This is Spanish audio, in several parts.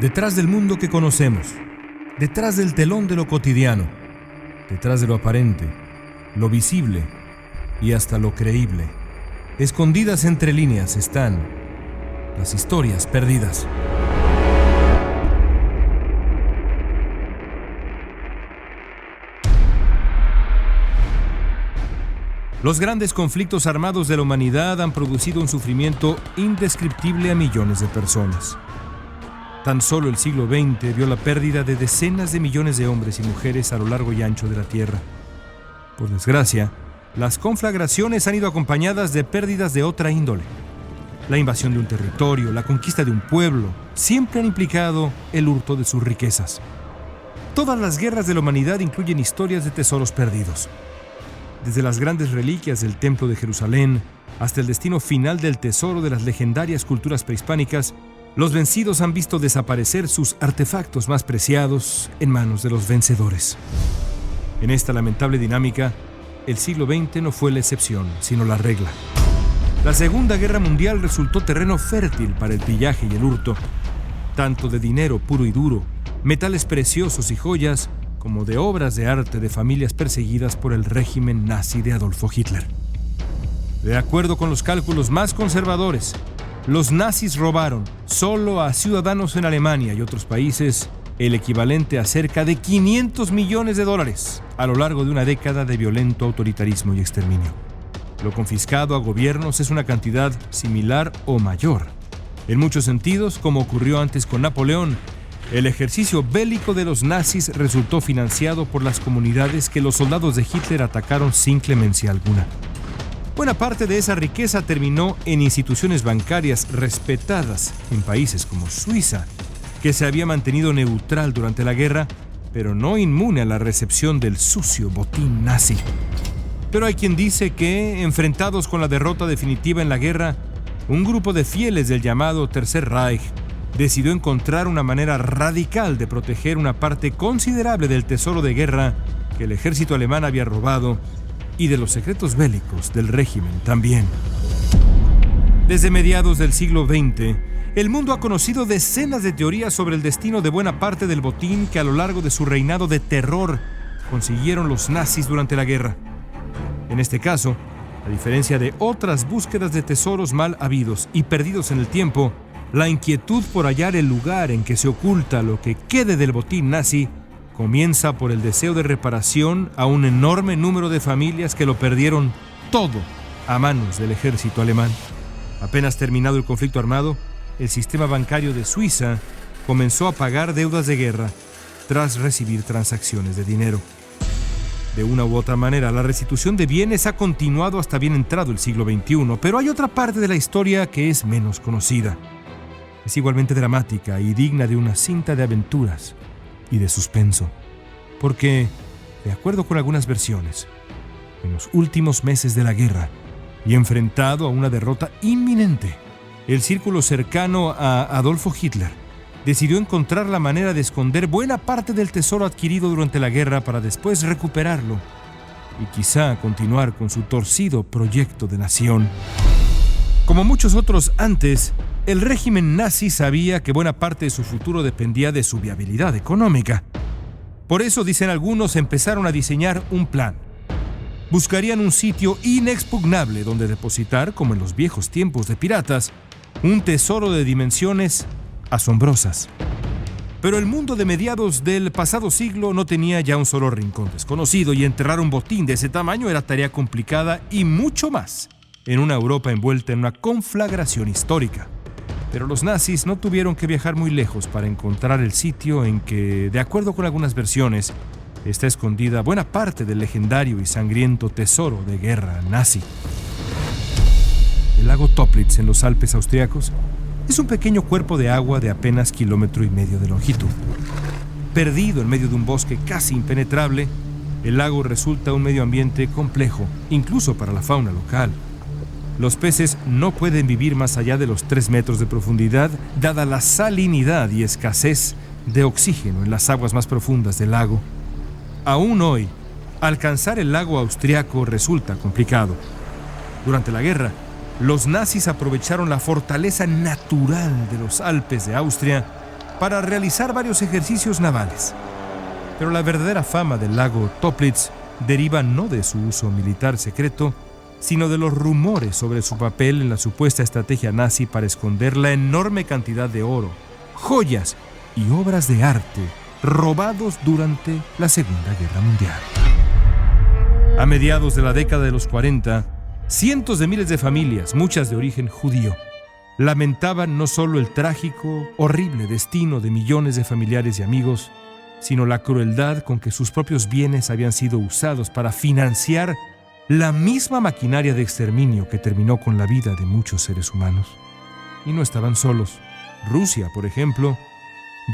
Detrás del mundo que conocemos, detrás del telón de lo cotidiano, detrás de lo aparente, lo visible y hasta lo creíble, escondidas entre líneas están las historias perdidas. Los grandes conflictos armados de la humanidad han producido un sufrimiento indescriptible a millones de personas. Tan solo el siglo XX vio la pérdida de decenas de millones de hombres y mujeres a lo largo y ancho de la Tierra. Por desgracia, las conflagraciones han ido acompañadas de pérdidas de otra índole. La invasión de un territorio, la conquista de un pueblo, siempre han implicado el hurto de sus riquezas. Todas las guerras de la humanidad incluyen historias de tesoros perdidos. Desde las grandes reliquias del Templo de Jerusalén hasta el destino final del tesoro de las legendarias culturas prehispánicas, los vencidos han visto desaparecer sus artefactos más preciados en manos de los vencedores. En esta lamentable dinámica, el siglo XX no fue la excepción, sino la regla. La Segunda Guerra Mundial resultó terreno fértil para el pillaje y el hurto, tanto de dinero puro y duro, metales preciosos y joyas, como de obras de arte de familias perseguidas por el régimen nazi de Adolfo Hitler. De acuerdo con los cálculos más conservadores, los nazis robaron, solo a ciudadanos en Alemania y otros países, el equivalente a cerca de $500 millones a lo largo de una década de violento autoritarismo y exterminio. Lo confiscado a gobiernos es una cantidad similar o mayor. En muchos sentidos, como ocurrió antes con Napoleón, el ejercicio bélico de los nazis resultó financiado por las comunidades que los soldados de Hitler atacaron sin clemencia alguna. Buena parte de esa riqueza terminó en instituciones bancarias respetadas en países como Suiza, que se había mantenido neutral durante la guerra, pero no inmune a la recepción del sucio botín nazi. Pero hay quien dice que, enfrentados con la derrota definitiva en la guerra, un grupo de fieles del llamado Tercer Reich decidió encontrar una manera radical de proteger una parte considerable del tesoro de guerra que el ejército alemán había robado y de los secretos bélicos del régimen también. Desde mediados del siglo XX, el mundo ha conocido decenas de teorías sobre el destino de buena parte del botín que a lo largo de su reinado de terror consiguieron los nazis durante la guerra. En este caso, a diferencia de otras búsquedas de tesoros mal habidos y perdidos en el tiempo, la inquietud por hallar el lugar en que se oculta lo que quede del botín nazi comienza por el deseo de reparación a un enorme número de familias que lo perdieron todo a manos del ejército alemán. Apenas terminado el conflicto armado, el sistema bancario de Suiza comenzó a pagar deudas de guerra tras recibir transacciones de dinero. De una u otra manera, la restitución de bienes ha continuado hasta bien entrado el siglo XXI, pero hay otra parte de la historia que es menos conocida. Es igualmente dramática y digna de una cinta de aventuras y de suspenso, porque, de acuerdo con algunas versiones, en los últimos meses de la guerra y enfrentado a una derrota inminente, el círculo cercano a Adolfo Hitler decidió encontrar la manera de esconder buena parte del tesoro adquirido durante la guerra para después recuperarlo y quizá continuar con su torcido proyecto de nación. Como muchos otros antes, el régimen nazi sabía que buena parte de su futuro dependía de su viabilidad económica. Por eso, dicen algunos, empezaron a diseñar un plan. Buscarían un sitio inexpugnable donde depositar, como en los viejos tiempos de piratas, un tesoro de dimensiones asombrosas. Pero el mundo de mediados del pasado siglo no tenía ya un solo rincón desconocido, y enterrar un botín de ese tamaño era tarea complicada y mucho más en una Europa envuelta en una conflagración histórica. Pero los nazis no tuvieron que viajar muy lejos para encontrar el sitio en que, de acuerdo con algunas versiones, está escondida buena parte del legendario y sangriento tesoro de guerra nazi. El lago Toplitz en los Alpes austriacos es un pequeño cuerpo de agua de apenas 1,5 kilómetros de longitud. Perdido en medio de un bosque casi impenetrable, el lago resulta un medio ambiente complejo, incluso para la fauna local. Los peces no pueden vivir más allá de los 3 metros de profundidad, dada la salinidad y escasez de oxígeno en las aguas más profundas del lago. Aún hoy, alcanzar el lago austriaco resulta complicado. Durante la guerra, los nazis aprovecharon la fortaleza natural de los Alpes de Austria para realizar varios ejercicios navales. Pero la verdadera fama del lago Toplitz deriva no de su uso militar secreto, sino de los rumores sobre su papel en la supuesta estrategia nazi para esconder la enorme cantidad de oro, joyas y obras de arte robados durante la Segunda Guerra Mundial. A mediados de la década de los 40, cientos de miles de familias, muchas de origen judío, lamentaban no solo el trágico, horrible destino de millones de familiares y amigos, sino la crueldad con que sus propios bienes habían sido usados para financiar la misma maquinaria de exterminio que terminó con la vida de muchos seres humanos. Y no estaban solos. Rusia, por ejemplo,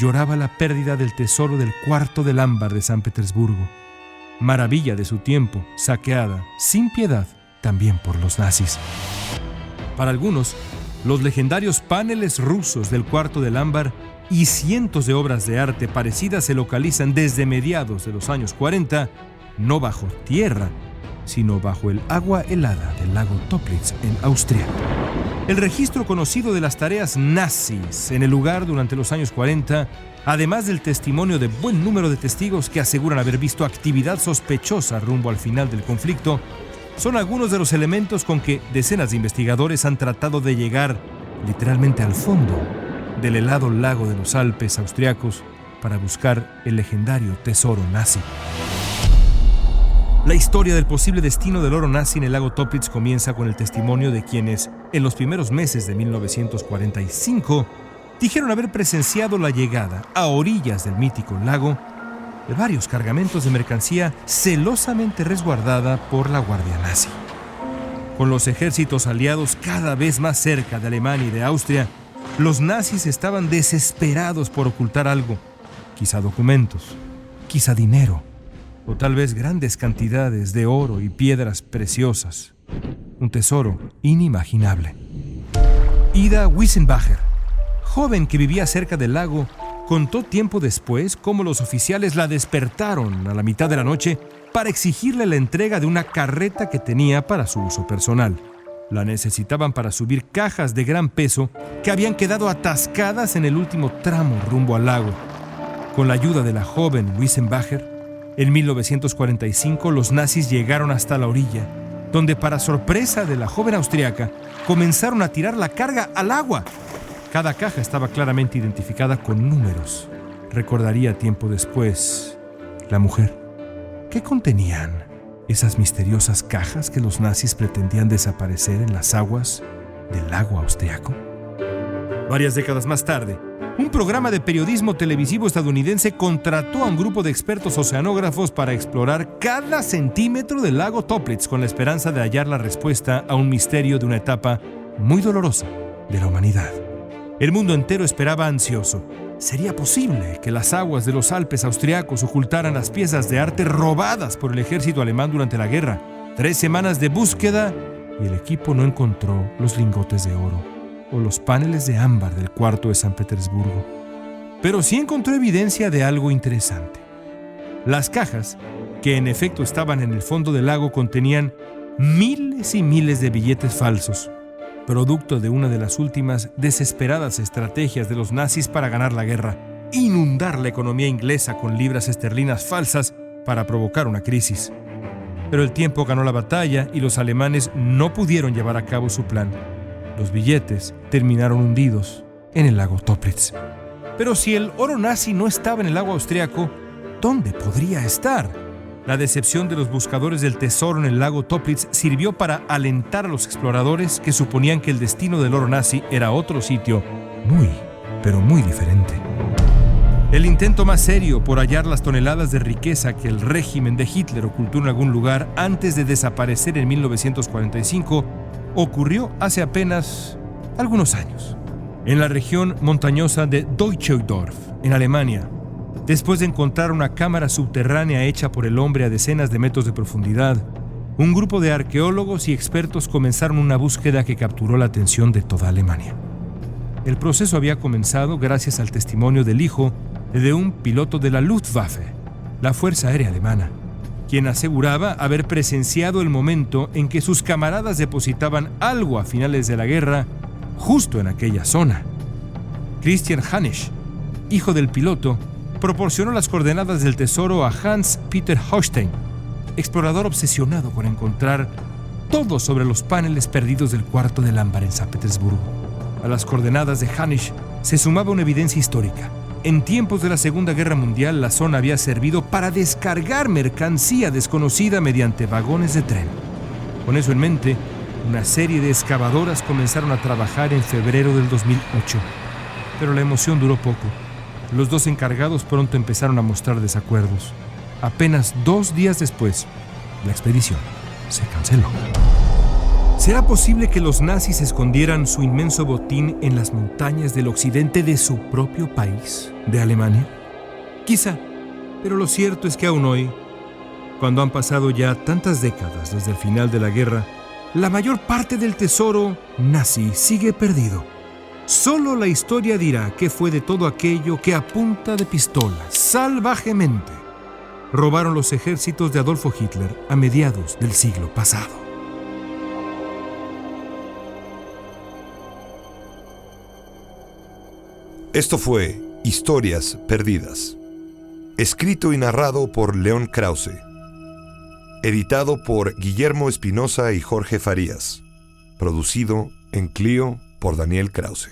lloraba la pérdida del tesoro del cuarto del ámbar de San Petersburgo, maravilla de su tiempo, saqueada sin piedad también por los nazis. Para algunos, los legendarios paneles rusos del cuarto del ámbar y cientos de obras de arte parecidas se localizan desde mediados de los años 40, no bajo tierra, sino bajo el agua helada del lago Toplitz en Austria. El registro conocido de las tareas nazis en el lugar durante los años 40, además del testimonio de buen número de testigos que aseguran haber visto actividad sospechosa rumbo al final del conflicto, son algunos de los elementos con que decenas de investigadores han tratado de llegar literalmente al fondo del helado lago de los Alpes austriacos para buscar el legendario tesoro nazi. La historia del posible destino del oro nazi en el lago Toplitz comienza con el testimonio de quienes, en los primeros meses de 1945, dijeron haber presenciado la llegada a orillas del mítico lago de varios cargamentos de mercancía celosamente resguardada por la Guardia Nazi. Con los ejércitos aliados cada vez más cerca de Alemania y de Austria, los nazis estaban desesperados por ocultar algo, quizá documentos, quizá dinero, o tal vez grandes cantidades de oro y piedras preciosas. Un tesoro inimaginable. Ida Wiesenbacher, joven que vivía cerca del lago, contó tiempo después cómo los oficiales la despertaron a la mitad de la noche para exigirle la entrega de una carreta que tenía para su uso personal. La necesitaban para subir cajas de gran peso que habían quedado atascadas en el último tramo rumbo al lago. Con la ayuda de la joven Wiesenbacher, en 1945 los nazis llegaron hasta la orilla, donde para sorpresa de la joven austriaca, comenzaron a tirar la carga al agua. Cada caja estaba claramente identificada con números. Recordaría tiempo después la mujer. ¿Qué contenían esas misteriosas cajas que los nazis pretendían desaparecer en las aguas del lago austriaco? Varias décadas más tarde, un programa de periodismo televisivo estadounidense contrató a un grupo de expertos oceanógrafos para explorar cada centímetro del lago Toplitz con la esperanza de hallar la respuesta a un misterio de una etapa muy dolorosa de la humanidad. El mundo entero esperaba ansioso. ¿Sería posible que las aguas de los Alpes austriacos ocultaran las piezas de arte robadas por el ejército alemán durante la guerra? 3 semanas de búsqueda y el equipo no encontró los lingotes de oro o los paneles de ámbar del cuarto de San Petersburgo. Pero sí encontró evidencia de algo interesante. Las cajas, que en efecto estaban en el fondo del lago, contenían miles y miles de billetes falsos, producto de una de las últimas desesperadas estrategias de los nazis para ganar la guerra: inundar la economía inglesa con libras esterlinas falsas para provocar una crisis. Pero el tiempo ganó la batalla y los alemanes no pudieron llevar a cabo su plan. Los billetes terminaron hundidos en el lago Toplitz. Pero si el oro nazi no estaba en el lago austriaco, ¿dónde podría estar? La decepción de los buscadores del tesoro en el lago Toplitz sirvió para alentar a los exploradores que suponían que el destino del oro nazi era otro sitio muy, pero muy diferente. El intento más serio por hallar las toneladas de riqueza que el régimen de Hitler ocultó en algún lugar antes de desaparecer en 1945 ocurrió hace apenas algunos años, en la región montañosa de Deutschendorf, en Alemania. Después de encontrar una cámara subterránea hecha por el hombre a decenas de metros de profundidad, un grupo de arqueólogos y expertos comenzaron una búsqueda que capturó la atención de toda Alemania. El proceso había comenzado gracias al testimonio del hijo de un piloto de la Luftwaffe, la Fuerza Aérea Alemana, quien aseguraba haber presenciado el momento en que sus camaradas depositaban algo a finales de la guerra justo en aquella zona. Christian Hanesch, hijo del piloto, proporcionó las coordenadas del tesoro a Hans Peter Hochstein, explorador obsesionado con encontrar todo sobre los paneles perdidos del cuarto del ámbar en San Petersburgo. A las coordenadas de Hanisch se sumaba una evidencia histórica. En tiempos de la Segunda Guerra Mundial, la zona había servido para descargar mercancía desconocida mediante vagones de tren. Con eso en mente, una serie de excavadoras comenzaron a trabajar en febrero del 2008. Pero la emoción duró poco. Los dos encargados pronto empezaron a mostrar desacuerdos. Apenas 2 días después, la expedición se canceló. ¿Será posible que los nazis escondieran su inmenso botín en las montañas del occidente de su propio país, de Alemania? Quizá, pero lo cierto es que aún hoy, cuando han pasado ya tantas décadas desde el final de la guerra, la mayor parte del tesoro nazi sigue perdido. Solo la historia dirá qué fue de todo aquello que a punta de pistola, salvajemente, robaron los ejércitos de Adolfo Hitler a mediados del siglo pasado. Esto fue Historias Perdidas, escrito y narrado por León Krause, editado por Guillermo Espinosa y Jorge Farías, producido en Clio por Daniel Krause.